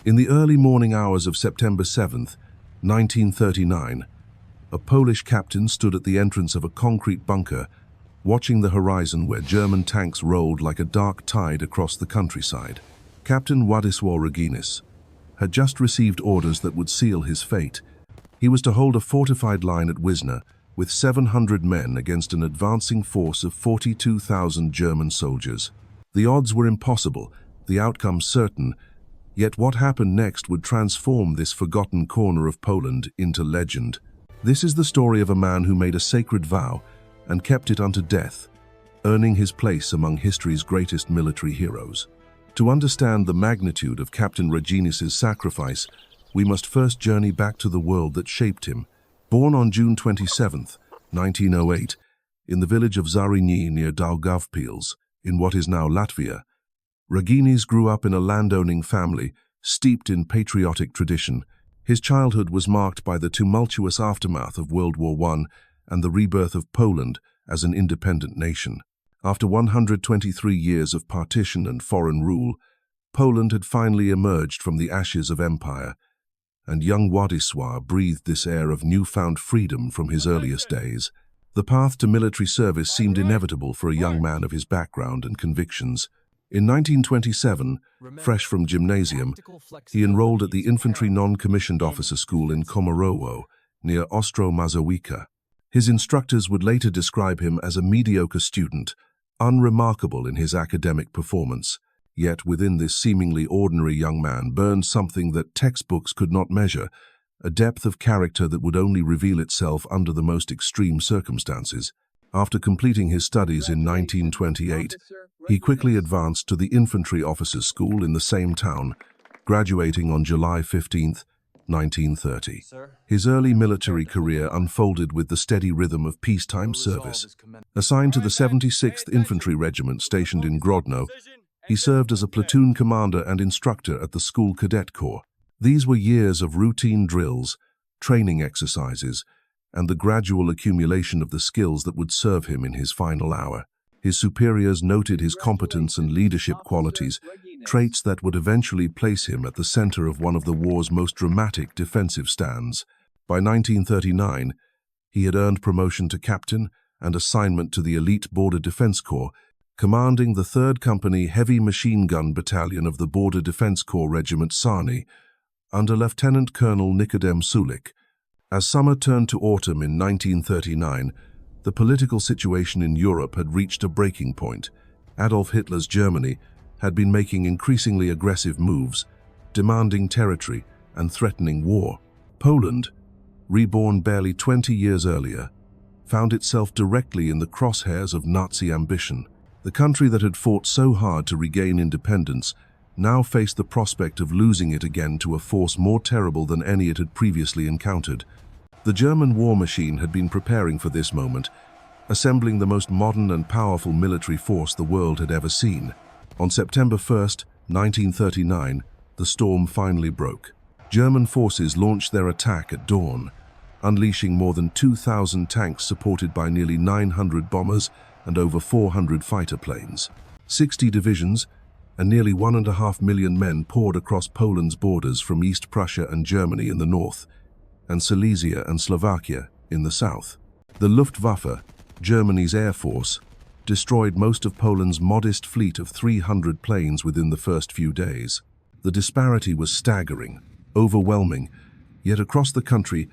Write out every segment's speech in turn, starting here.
In the early morning hours of September 7th, 1939, a Polish captain stood at the entrance of a concrete bunker, watching the horizon where German tanks rolled like a dark tide across the countryside. Captain Władysław Raginis had just received orders that would seal his fate. He was to hold a fortified line at Wizna with 700 men against an advancing force of 42,000 German soldiers. The odds were impossible, the outcome certain, yet what happened next would transform this forgotten corner of Poland into legend. This is the story of a man who made a sacred vow and kept it unto death, earning his place among history's greatest military heroes. To understand the magnitude of Captain Raginis' sacrifice, we must first journey back to the world that shaped him. Born on June 27, 1908, in the village of Zaryni near Daugavpils, in what is now Latvia, Raginis grew up in a landowning family, steeped in patriotic tradition. His childhood was marked by the tumultuous aftermath of World War I and the rebirth of Poland as an independent nation. After 123 years of partition and foreign rule, Poland had finally emerged from the ashes of empire, and young Władysław breathed this air of newfound freedom from his earliest days. The path to military service seemed inevitable for a young man of his background and convictions. In 1927, fresh from gymnasium, he enrolled at the Infantry Non-Commissioned Officer School in Komorowo, near Ostro-Mazowiecka. His instructors would later describe him as a mediocre student, unremarkable in his academic performance. Yet within this seemingly ordinary young man burned something that textbooks could not measure, a depth of character that would only reveal itself under the most extreme circumstances. After completing his studies in 1928, he quickly advanced to the Infantry Officers' School in the same town, graduating on July 15, 1930. His early military career unfolded with the steady rhythm of peacetime service. Assigned to the 76th Infantry Regiment stationed in Grodno, he served as a platoon commander and instructor at the School Cadet Corps. These were years of routine drills, training exercises, and the gradual accumulation of the skills that would serve him in his final hour. His superiors noted his competence and leadership qualities, traits that would eventually place him at the center of one of the war's most dramatic defensive stands. By 1939, he had earned promotion to captain and assignment to the elite Border Defense Corps, commanding the 3rd Company Heavy Machine Gun Battalion of the Border Defense Corps Regiment Sarny, under Lieutenant Colonel Nikodem Sulik. As summer turned to autumn in 1939, the political situation in Europe had reached a breaking point. Adolf Hitler's Germany had been making increasingly aggressive moves, demanding territory and threatening war. Poland, reborn barely 20 years earlier, found itself directly in the crosshairs of Nazi ambition. The country that had fought so hard to regain independence now faced the prospect of losing it again to a force more terrible than any it had previously encountered. The German war machine had been preparing for this moment, assembling the most modern and powerful military force the world had ever seen. On September 1st, 1939, the storm finally broke. German forces launched their attack at dawn, unleashing more than 2,000 tanks supported by nearly 900 bombers and over 400 fighter planes. 60 divisions and nearly 1.5 million men poured across Poland's borders from East Prussia and Germany in the north, and Silesia and Slovakia in the south. The Luftwaffe, Germany's air force, destroyed most of Poland's modest fleet of 300 planes within the first few days. The disparity was staggering, overwhelming, yet across the country,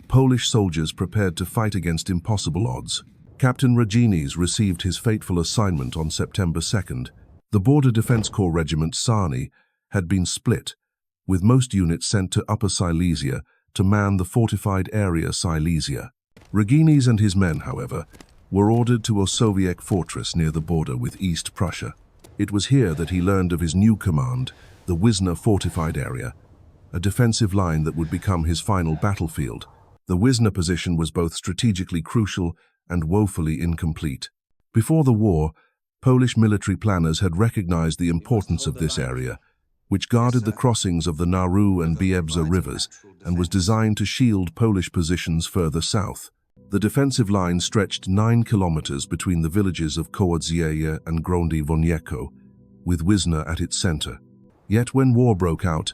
Polish soldiers prepared to fight against impossible odds. Captain Raginis received his fateful assignment on September 2nd. The Border Defense Corps Regiment Sarny had been split, with most units sent to Upper Silesia to man the fortified area Silesia. Raginis and his men, however, were ordered to Osowiec fortress near the border with East Prussia. It was here that he learned of his new command, the Wizna fortified area, a defensive line that would become his final battlefield. The Wizna position was both strategically crucial and woefully incomplete. Before the war, Polish military planners had recognized the importance of this area, which guarded the crossings of the Narew and Biebza rivers and was designed to shield Polish positions further south. The defensive line stretched 9 kilometers between the villages of Kołodzieje and Grądy Woniecko, with Wizna at its center. Yet when war broke out,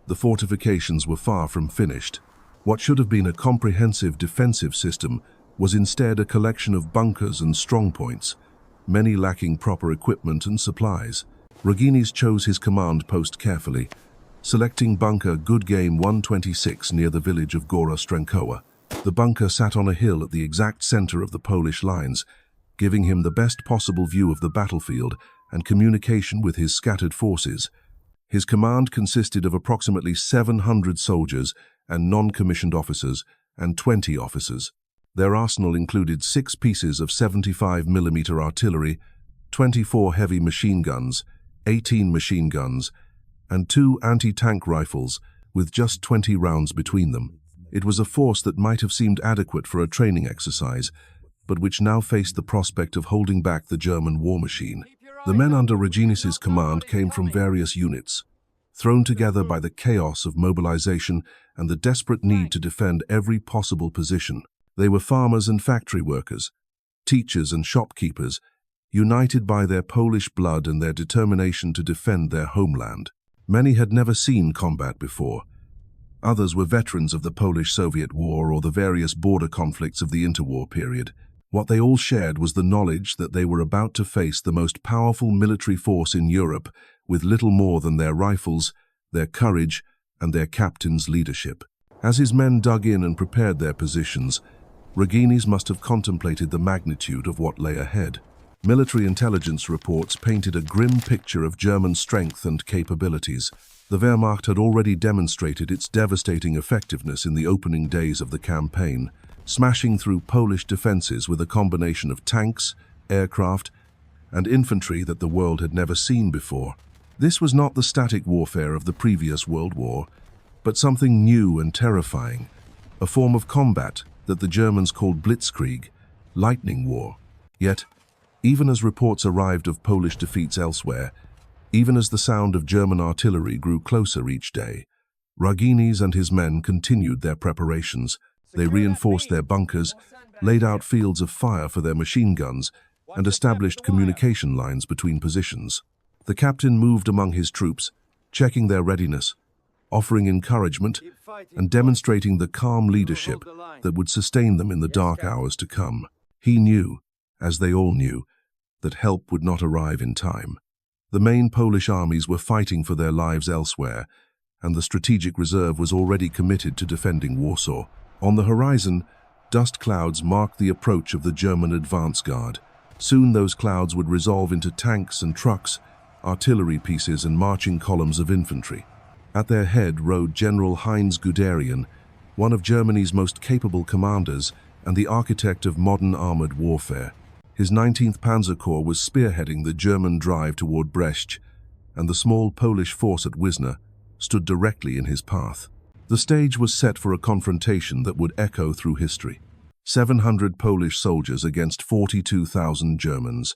The fortifications were far from finished. What should have been a comprehensive defensive system was instead a collection of bunkers and strongpoints, many lacking proper equipment and supplies. Raginis chose his command post carefully, selecting bunker Guderian 126 near the village of Góra Strękowa. The bunker sat on a hill at the exact center of the Polish lines, giving him the best possible view of the battlefield and communication with his scattered forces. His command consisted of approximately 700 soldiers and non-commissioned officers and 20 officers. Their arsenal included 6 pieces of 75mm artillery, 24 heavy machine guns, 18 machine guns, and 2 anti-tank rifles with just 20 rounds between them. It was a force that might have seemed adequate for a training exercise, but which now faced the prospect of holding back the German war machine. The men under Raginis's command came from various units, thrown together by the chaos of mobilization and the desperate need to defend every possible position. They were farmers and factory workers, teachers and shopkeepers, united by their Polish blood and their determination to defend their homeland. Many had never seen combat before. Others were veterans of the Polish-Soviet War or the various border conflicts of the interwar period. What they all shared was the knowledge that they were about to face the most powerful military force in Europe with little more than their rifles, their courage, and their captain's leadership. As his men dug in and prepared their positions, Raginis must have contemplated the magnitude of what lay ahead. Military intelligence reports painted a grim picture of German strength and capabilities. The Wehrmacht had already demonstrated its devastating effectiveness in the opening days of the campaign, smashing through Polish defenses with a combination of tanks, aircraft, and infantry that the world had never seen before. This was not the static warfare of the previous World War, but something new and terrifying, a form of combat that the Germans called Blitzkrieg, lightning war. Yet, even as reports arrived of Polish defeats elsewhere, even as the sound of German artillery grew closer each day, Raginis and his men continued their preparations. They reinforced their bunkers, laid out fields of fire for their machine guns, and established communication lines between positions. The captain moved among his troops, checking their readiness, offering encouragement, and demonstrating the calm leadership that would sustain them in the dark hours to come. He knew, as they all knew, that help would not arrive in time. The main Polish armies were fighting for their lives elsewhere, and the strategic reserve was already committed to defending Warsaw. On the horizon, dust clouds marked the approach of the German advance guard. Soon those clouds would resolve into tanks and trucks, artillery pieces and marching columns of infantry. At their head rode General Heinz Guderian, one of Germany's most capable commanders and the architect of modern armored warfare. His 19th Panzer Corps was spearheading the German drive toward Brest, and the small Polish force at Wizna stood directly in his path. The stage was set for a confrontation that would echo through history. 700 Polish soldiers against 42,000 Germans.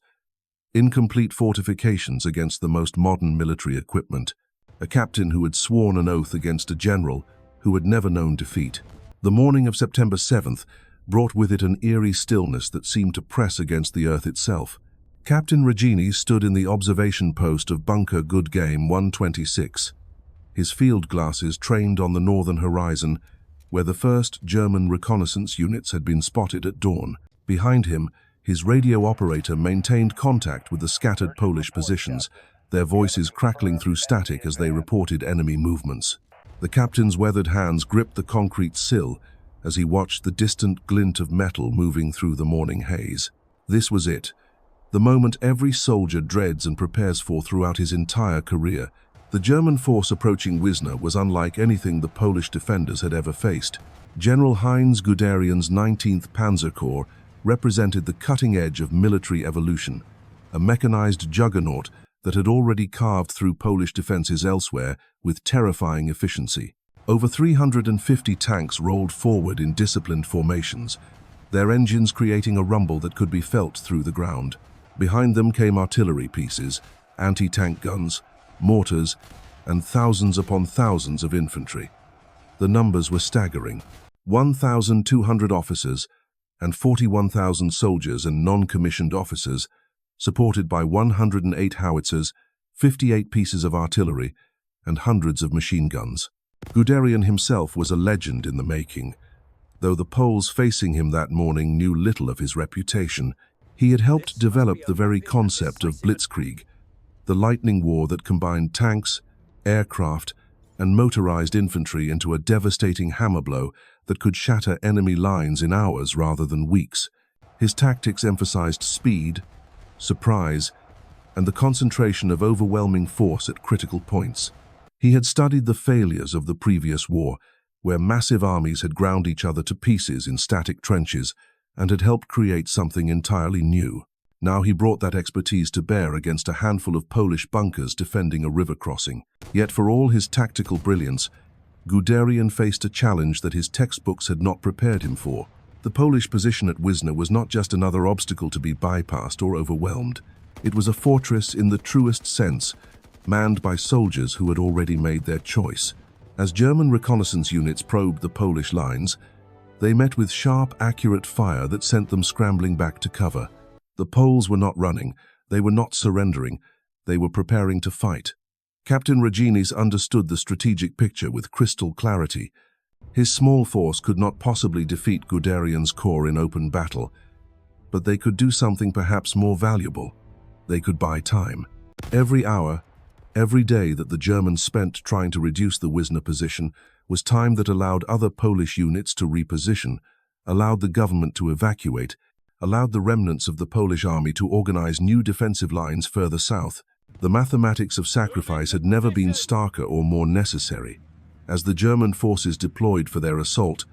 Incomplete fortifications against the most modern military equipment. A captain who had sworn an oath against a general who had never known defeat. The morning of September 7th brought with it an eerie stillness that seemed to press against the earth itself. Captain Raginis stood in the observation post of bunker Guderian 126. His field glasses trained on the northern horizon, where the first German reconnaissance units had been spotted at dawn. Behind him, his radio operator maintained contact with the scattered Polish positions, their voices crackling through static as they reported enemy movements. The captain's weathered hands gripped the concrete sill as he watched the distant glint of metal moving through the morning haze. This was it, the moment every soldier dreads and prepares for throughout his entire career. The German force approaching Wizna was unlike anything the Polish defenders had ever faced. General Heinz Guderian's 19th Panzer Corps represented the cutting edge of military evolution, a mechanized juggernaut that had already carved through Polish defenses elsewhere with terrifying efficiency. Over 350 tanks rolled forward in disciplined formations, their engines creating a rumble that could be felt through the ground. Behind them came artillery pieces, anti-tank guns, mortars, and thousands upon thousands of infantry. The numbers were staggering. 1,200 officers and 41,000 soldiers and non-commissioned officers, supported by 108 howitzers, 58 pieces of artillery, and hundreds of machine guns. Guderian himself was a legend in the making. Though the Poles facing him that morning knew little of his reputation, he had helped develop the very concept of Blitzkrieg, the lightning war that combined tanks, aircraft, and motorized infantry into a devastating hammer blow that could shatter enemy lines in hours rather than weeks. His tactics emphasized speed, surprise, and the concentration of overwhelming force at critical points. He had studied the failures of the previous war, where massive armies had ground each other to pieces in static trenches and had helped create something entirely new. Now he brought that expertise to bear against a handful of Polish bunkers defending a river crossing. Yet for all his tactical brilliance, Guderian faced a challenge that his textbooks had not prepared him for. The Polish position at Wizna was not just another obstacle to be bypassed or overwhelmed. It was a fortress in the truest sense, manned by soldiers who had already made their choice. As German reconnaissance units probed the Polish lines, they met with sharp, accurate fire that sent them scrambling back to cover. The Poles were not running, they were not surrendering, they were preparing to fight. Captain Raginis understood the strategic picture with crystal clarity. His small force could not possibly defeat Guderian's corps in open battle, but they could do something perhaps more valuable. They could buy time. Every hour, every day that the Germans spent trying to reduce the Wizna position was time that allowed other Polish units to reposition, allowed the government to evacuate, allowed the remnants of the Polish army to organize new defensive lines further south. The mathematics of sacrifice had never been starker or more necessary. As the German forces deployed for their assault,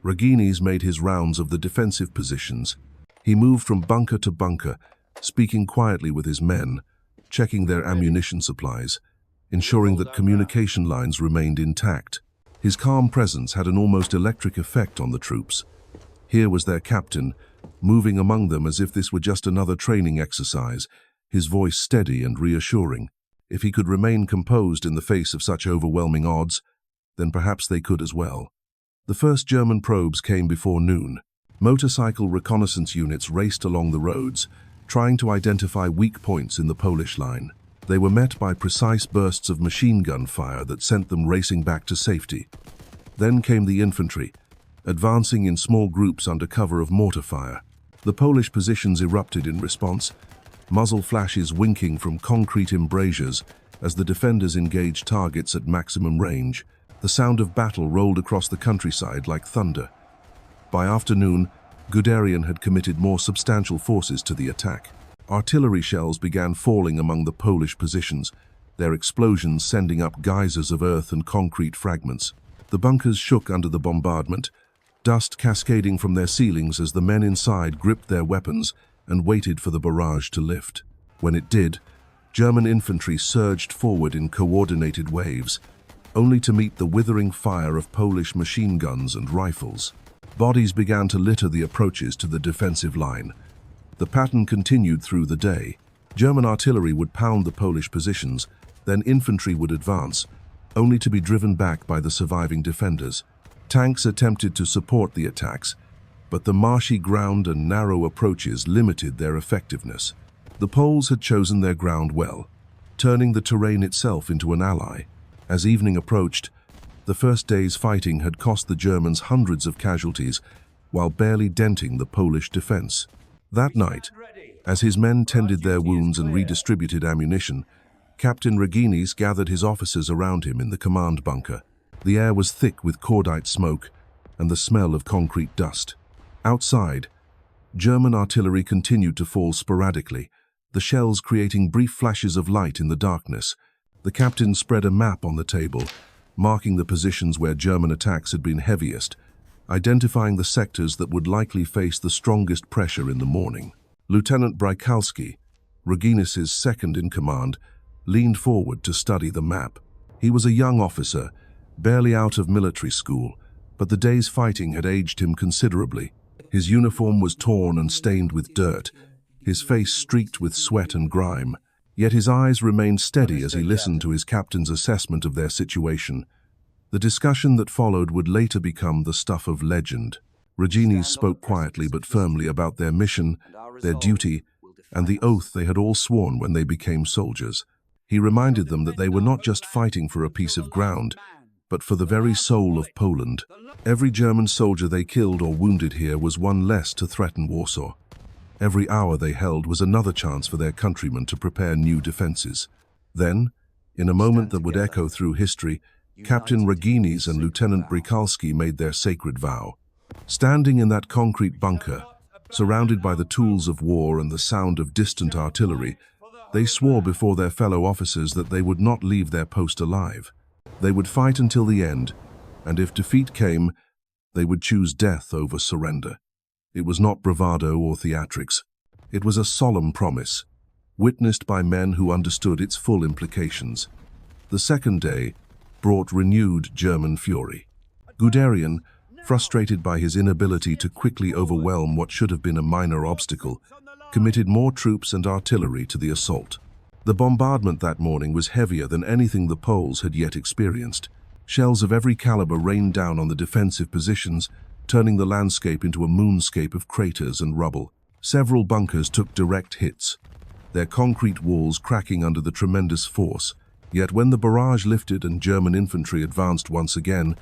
Raginis made his rounds of the defensive positions. He moved from bunker to bunker, speaking quietly with his men, checking their ammunition supplies, ensuring that communication lines remained intact. His calm presence had an almost electric effect on the troops. Here was their captain, moving among them as if this were just another training exercise, his voice steady and reassuring. If he could remain composed in the face of such overwhelming odds, then perhaps they could as well. The first German probes came before noon. Motorcycle reconnaissance units raced along the roads, trying to identify weak points in the Polish line. They were met by precise bursts of machine gun fire that sent them racing back to safety. Then came the infantry, advancing in small groups under cover of mortar fire. The Polish positions erupted in response, muzzle flashes winking from concrete embrasures as the defenders engaged targets at maximum range. The sound of battle rolled across the countryside like thunder. By afternoon, Guderian had committed more substantial forces to the attack. Artillery shells began falling among the Polish positions, their explosions sending up geysers of earth and concrete fragments. The bunkers shook under the bombardment, dust cascading from their ceilings as the men inside gripped their weapons and waited for the barrage to lift. When it did, German infantry surged forward in coordinated waves, only to meet the withering fire of Polish machine guns and rifles. Bodies began to litter the approaches to the defensive line. The pattern continued through the day. German artillery would pound the Polish positions, then infantry would advance, only to be driven back by the surviving defenders. Tanks attempted to support the attacks, but the marshy ground and narrow approaches limited their effectiveness. The Poles had chosen their ground well, turning the terrain itself into an ally. As evening approached, the first day's fighting had cost the Germans hundreds of casualties, while barely denting the Polish defense. That night, as his men tended their wounds and redistributed ammunition, Captain Raginis gathered his officers around him in the command bunker. The air was thick with cordite smoke and the smell of concrete dust. Outside, German artillery continued to fall sporadically, the shells creating brief flashes of light in the darkness. The captain spread a map on the table, marking the positions where German attacks had been heaviest, identifying the sectors that would likely face the strongest pressure in the morning. Lieutenant Brykalski, Raginis's second in command, leaned forward to study the map. He was a young officer, barely out of military school, but the day's fighting had aged him considerably. His uniform was torn and stained with dirt, his face streaked with sweat and grime. Yet his eyes remained steady as he listened to his captain's assessment of their situation. The discussion that followed would later become the stuff of legend. Raginis spoke quietly but firmly about their mission, their duty, and the oath they had all sworn when they became soldiers. He reminded them that they were not just fighting for a piece of ground, but for the very soul of Poland. Every German soldier they killed or wounded here was one less to threaten Warsaw. Every hour they held was another chance for their countrymen to prepare new defenses. Then, in a moment that would echo through history, Captain Raginis and Lieutenant Brikalski made their sacred vow. Standing in that concrete bunker, surrounded by the tools of war and the sound of distant artillery, they swore before their fellow officers that they would not leave their post alive. They would fight until the end, and if defeat came, they would choose death over surrender. It was not bravado or theatrics. It was a solemn promise, witnessed by men who understood its full implications. The second day brought renewed German fury. Guderian, frustrated by his inability to quickly overwhelm what should have been a minor obstacle, committed more troops and artillery to the assault. The bombardment that morning was heavier than anything the Poles had yet experienced. Shells of every caliber rained down on the defensive positions, turning the landscape into a moonscape of craters and rubble. Several bunkers took direct hits, their concrete walls cracking under the tremendous force. Yet when the barrage lifted and German infantry advanced once again,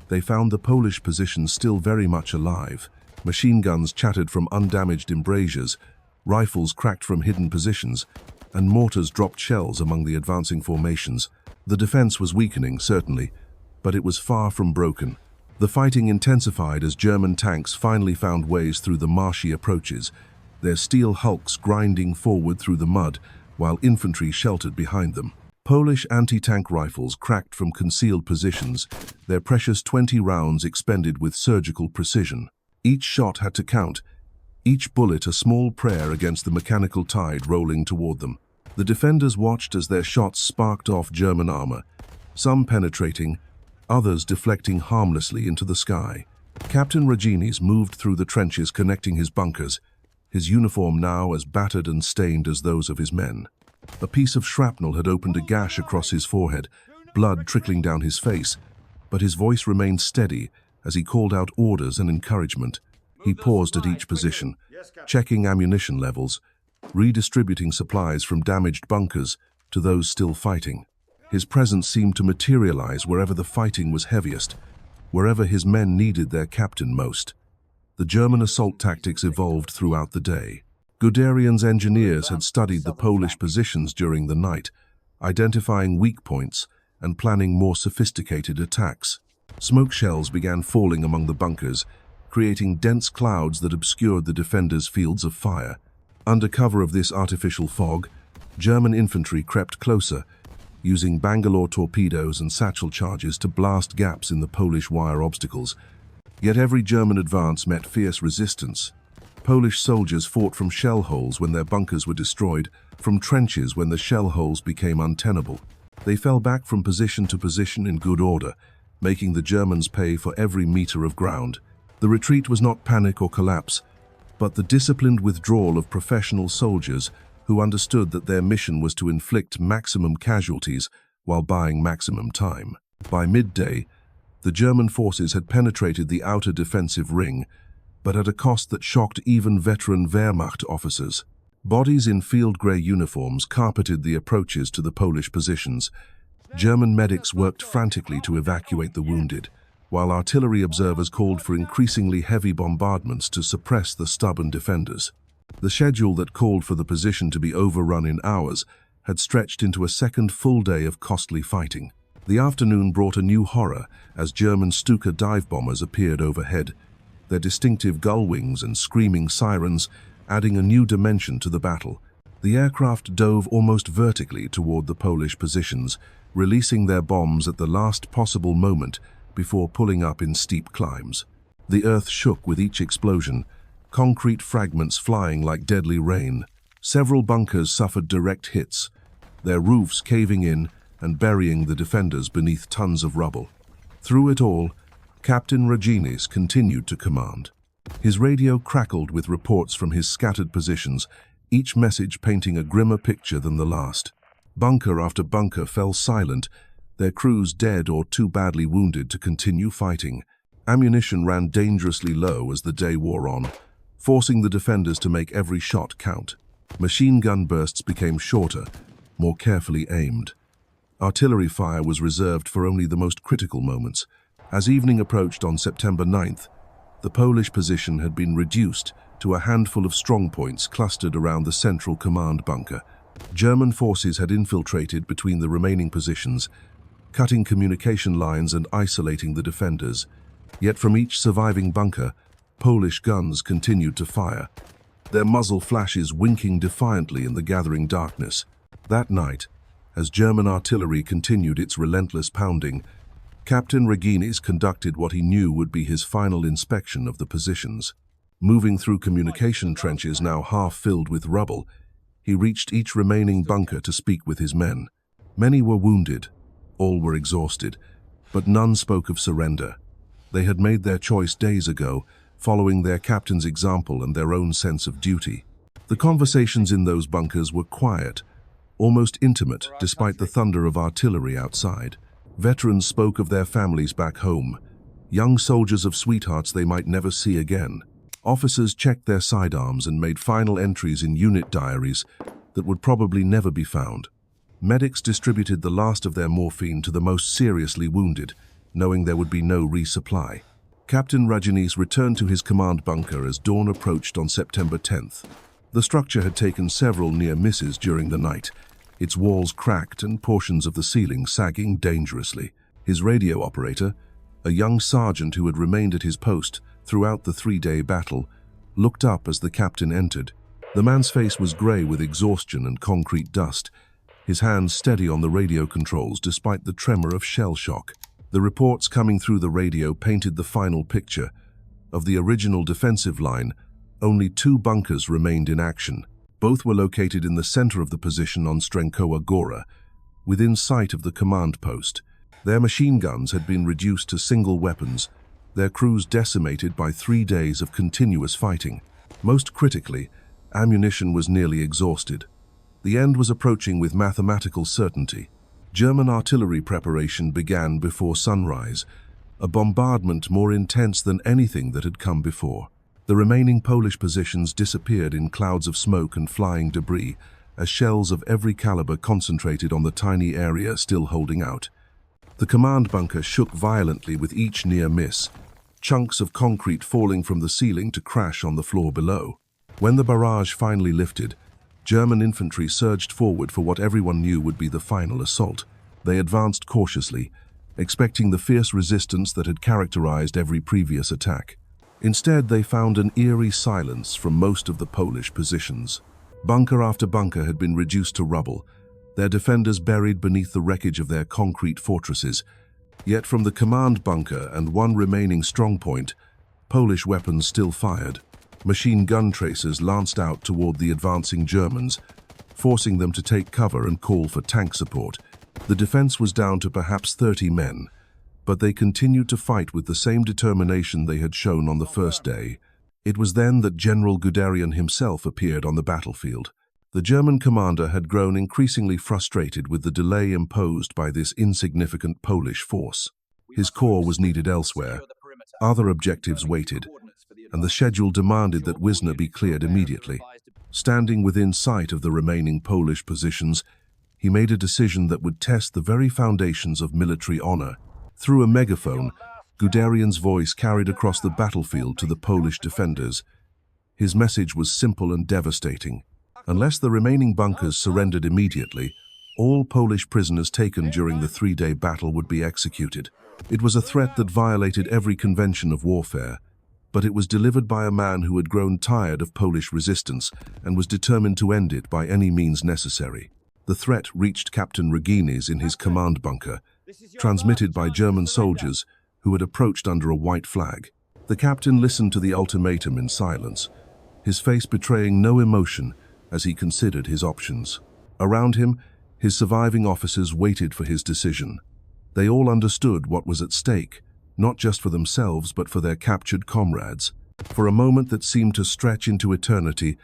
they found the Polish positions still very much alive. Machine guns chattered from undamaged embrasures, rifles cracked from hidden positions, and mortars dropped shells among the advancing formations. The defense was weakening, certainly, but it was far from broken. The fighting intensified as German tanks finally found ways through the marshy approaches, their steel hulks grinding forward through the mud, while infantry sheltered behind them. Polish anti-tank rifles cracked from concealed positions, their precious 20 rounds expended with surgical precision. Each shot had to count, each bullet a small prayer against the mechanical tide rolling toward them. The defenders watched as their shots sparked off German armor, some penetrating, others deflecting harmlessly into the sky. Captain Raginis moved through the trenches connecting his bunkers, his uniform now as battered and stained as those of his men. A piece of shrapnel had opened a gash across his forehead, blood trickling down his face, but his voice remained steady as he called out orders and encouragement. He paused at each position, checking ammunition levels, redistributing supplies from damaged bunkers to those still fighting. His presence seemed to materialize wherever the fighting was heaviest, wherever his men needed their captain most. The German assault tactics evolved throughout the day. Guderian's engineers had studied the Polish positions during the night, identifying weak points and planning more sophisticated attacks. Smoke shells began falling among the bunkers, creating dense clouds that obscured the defenders' fields of fire. Under cover of this artificial fog, German infantry crept closer, using Bangalore torpedoes and satchel charges to blast gaps in the Polish wire obstacles. Yet every German advance met fierce resistance. Polish soldiers fought from shell holes when their bunkers were destroyed, from trenches when the shell holes became untenable. They fell back from position to position in good order, making the Germans pay for every meter of ground. The retreat was not panic or collapse, but the disciplined withdrawal of professional soldiers who understood that their mission was to inflict maximum casualties while buying maximum time. By midday, the German forces had penetrated the outer defensive ring, but at a cost that shocked even veteran Wehrmacht officers. Bodies in field-grey uniforms carpeted the approaches to the Polish positions. German medics worked frantically to evacuate the wounded, while artillery observers called for increasingly heavy bombardments to suppress the stubborn defenders. The schedule that called for the position to be overrun in hours had stretched into a second full day of costly fighting. The afternoon brought a new horror as German Stuka dive bombers appeared overhead, their distinctive gull wings and screaming sirens adding a new dimension to the battle. The aircraft dove almost vertically toward the Polish positions, releasing their bombs at the last possible moment before pulling up in steep climbs. The earth shook with each explosion, concrete fragments flying like deadly rain. Several bunkers suffered direct hits, their roofs caving in and burying the defenders beneath tons of rubble. Through it all, Captain Raginis continued to command. His radio crackled with reports from his scattered positions, each message painting a grimmer picture than the last. Bunker after bunker fell silent, their crews dead or too badly wounded to continue fighting. Ammunition ran dangerously low as the day wore on, forcing the defenders to make every shot count. Machine gun bursts became shorter, more carefully aimed. Artillery fire was reserved for only the most critical moments. As evening approached on September 9th, the Polish position had been reduced to a handful of strongpoints clustered around the central command bunker. German forces had infiltrated between the remaining positions, cutting communication lines and isolating the defenders. Yet from each surviving bunker, Polish guns continued to fire, their muzzle flashes winking defiantly in the gathering darkness. That night, as German artillery continued its relentless pounding, Captain Raginis conducted what he knew would be his final inspection of the positions. Moving through communication trenches now half filled with rubble, he reached each remaining bunker to speak with his men. Many were wounded, all were exhausted, but none spoke of surrender. They had made their choice days ago, following their captain's example and their own sense of duty. The conversations in those bunkers were quiet, almost intimate, despite the thunder of artillery outside. Veterans spoke of their families back home, young soldiers of sweethearts they might never see again. Officers checked their sidearms and made final entries in unit diaries that would probably never be found. Medics distributed the last of their morphine to the most seriously wounded, knowing there would be no resupply. Captain Raginis returned to his command bunker as dawn approached on September 10th. The structure had taken several near misses during the night, its walls cracked and portions of the ceiling sagging dangerously. His radio operator, a young sergeant who had remained at his post throughout the three-day battle, looked up as the captain entered. The man's face was grey with exhaustion and concrete dust, his hands steady on the radio controls despite the tremor of shell shock. The reports coming through the radio painted the final picture. Of the original defensive line, only 2 bunkers remained in action. Both were located in the center of the position on Strenkowa Gora, within sight of the command post. Their machine guns had been reduced to single weapons, their crews decimated by 3 days of continuous fighting. Most critically, ammunition was nearly exhausted. The end was approaching with mathematical certainty. German artillery preparation began before sunrise, a bombardment more intense than anything that had come before. The remaining Polish positions disappeared in clouds of smoke and flying debris, as shells of every caliber concentrated on the tiny area still holding out. The command bunker shook violently with each near miss, chunks of concrete falling from the ceiling to crash on the floor below. When the barrage finally lifted, German infantry surged forward for what everyone knew would be the final assault. They advanced cautiously, expecting the fierce resistance that had characterized every previous attack. Instead, they found an eerie silence from most of the Polish positions. Bunker after bunker had been reduced to rubble, their defenders buried beneath the wreckage of their concrete fortresses. Yet from the command bunker and one remaining strongpoint, Polish weapons still fired. Machine gun tracers lanced out toward the advancing Germans, forcing them to take cover and call for tank support. The defense was down to perhaps 30 men, but they continued to fight with the same determination they had shown on the first day. It was then that General Guderian himself appeared on the battlefield. The German commander had grown increasingly frustrated with the delay imposed by this insignificant Polish force. His corps was needed elsewhere. Other objectives waited, and the schedule demanded that Wizna be cleared immediately. Standing within sight of the remaining Polish positions, he made a decision that would test the very foundations of military honor. Through a megaphone, Guderian's voice carried across the battlefield to the Polish defenders. His message was simple and devastating. Unless the remaining bunkers surrendered immediately, all Polish prisoners taken during the 3-day battle would be executed. It was a threat that violated every convention of warfare, but it was delivered by a man who had grown tired of Polish resistance and was determined to end it by any means necessary. The threat reached Captain Raginis in his command bunker, transmitted by German soldiers who had approached under a white flag. The captain listened to the ultimatum in silence, his face betraying no emotion as he considered his options. Around him, his surviving officers waited for his decision. They all understood what was at stake, not just for themselves but for their captured comrades. For a moment that seemed to stretch into eternity,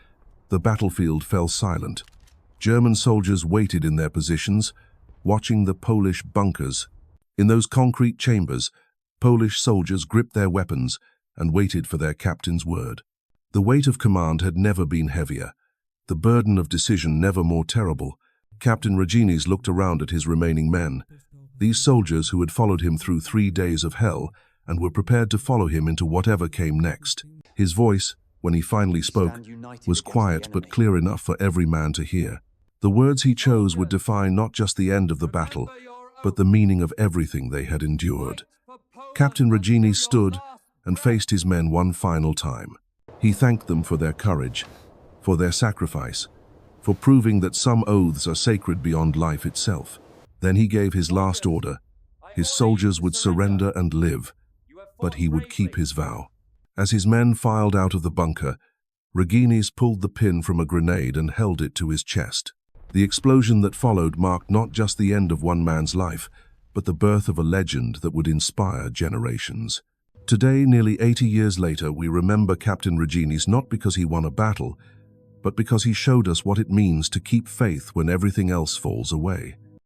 the battlefield fell silent. German soldiers waited in their positions, watching the Polish bunkers. In those concrete chambers, Polish soldiers gripped their weapons and waited for their captain's word. The weight of command had never been heavier, the burden of decision never more terrible. Captain Raginis looked around at his remaining men, these soldiers who had followed him through 3 days of hell and were prepared to follow him into whatever came next. His voice, when he finally spoke, was quiet but clear enough for every man to hear. The words he chose would define not just the end of the battle, but the meaning of everything they had endured. Captain Raginis stood and faced his men one final time. He thanked them for their courage, for their sacrifice, for proving that some oaths are sacred beyond life itself. Then he gave his last order. His soldiers would surrender and live, but he would keep his vow. As his men filed out of the bunker, Raginis pulled the pin from a grenade and held it to his chest. The explosion that followed marked not just the end of one man's life, but the birth of a legend that would inspire generations. Today, nearly 80 years later, we remember Captain Raginis not because he won a battle, but because he showed us what it means to keep faith when everything else falls away.